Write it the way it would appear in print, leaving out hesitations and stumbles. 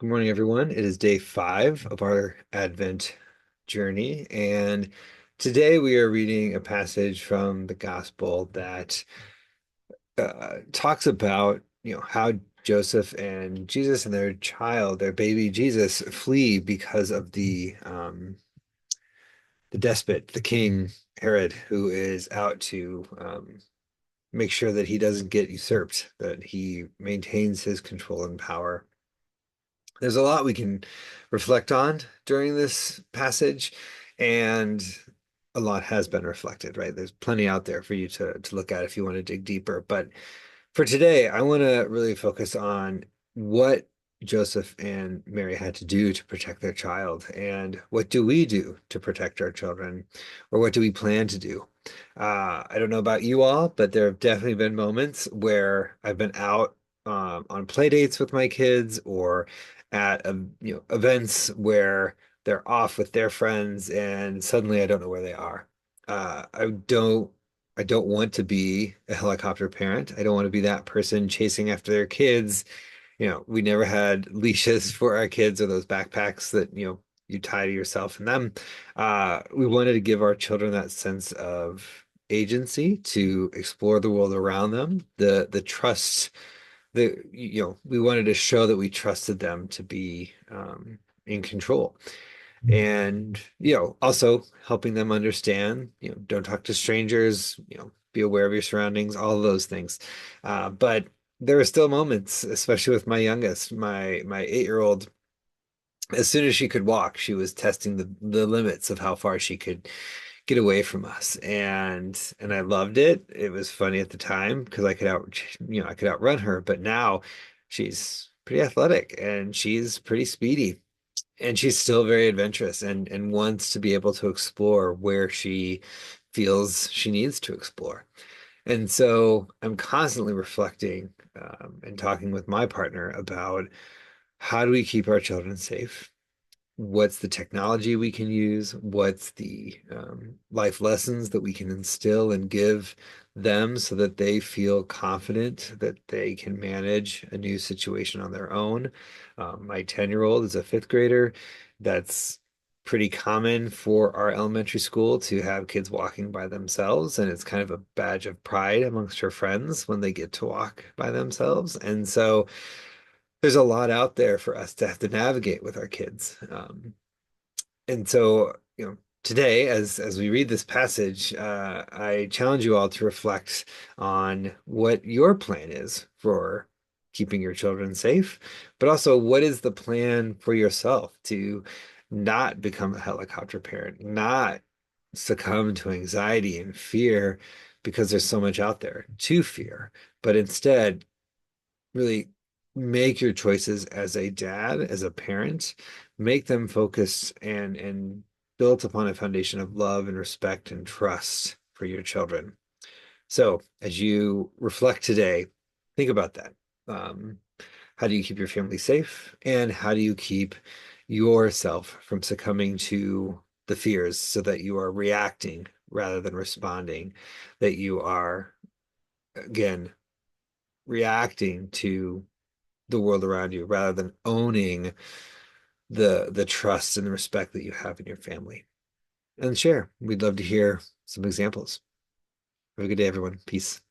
Good morning, everyone. It is day 5 of our Advent journey, and today we are reading a passage from the Gospel that talks about, how Joseph and Jesus and their child, their baby Jesus, flee because of the despot, the king Herod, who is out to make sure that he doesn't get usurped, that he maintains his control and power. There's a lot we can reflect on during this passage, and a lot has been reflected, right? There's plenty out there for you to look at if you want to dig deeper. But for today, I want to really focus on what Joseph and Mary had to do to protect their child, and what do we do to protect our children, or what do we plan to do? I don't know about you all, but there have definitely been moments where I've been out on play dates with my kids, or at events where they're off with their friends, and suddenly I don't know where they are. Uh, I don't I don't want to be a helicopter parent. I don't want to be that person chasing after their kids. We never had leashes for our kids, or those backpacks that, you tie to yourself and them. We wanted to give our children that sense of agency to explore the world around them, the trust, we wanted to show that we trusted them to be in control. And also helping them understand, don't talk to strangers, be aware of your surroundings, all of those things. But there are still moments, especially with my youngest, my 8-year-old. As soon as she could walk, she was testing the limits of how far she could get away from us. And I loved it. It was funny at the time because I could outrun her. But now she's pretty athletic and she's pretty speedy, and she's still very adventurous, and wants to be able to explore where she feels she needs to explore. And so I'm constantly reflecting, and talking with my partner about how do we keep our children safe? What's the technology we can use? What's the life lessons that we can instill and give them so that they feel confident that they can manage a new situation on their own? My 10-year-old is a fifth grader. That's pretty common for our elementary school to have kids walking by themselves, and it's kind of a badge of pride amongst her friends when they get to walk by themselves. And so there's a lot out there for us to have to navigate with our kids. And so, today, as we read this passage, I challenge you all to reflect on what your plan is for keeping your children safe, but also what is the plan for yourself to not become a helicopter parent, not succumb to anxiety and fear because there's so much out there to fear, but instead really make your choices as a dad, as a parent, make them focused and built upon a foundation of love and respect and trust for your children. So as you reflect today, think about that. Um, how do you keep your family safe? And how do you keep yourself from succumbing to the fears so that you are reacting rather than responding, that you are, again, reacting to the world around you rather than owning the trust and the respect that you have in your family? And share. We'd love to hear some examples. Have a good day, everyone. Peace.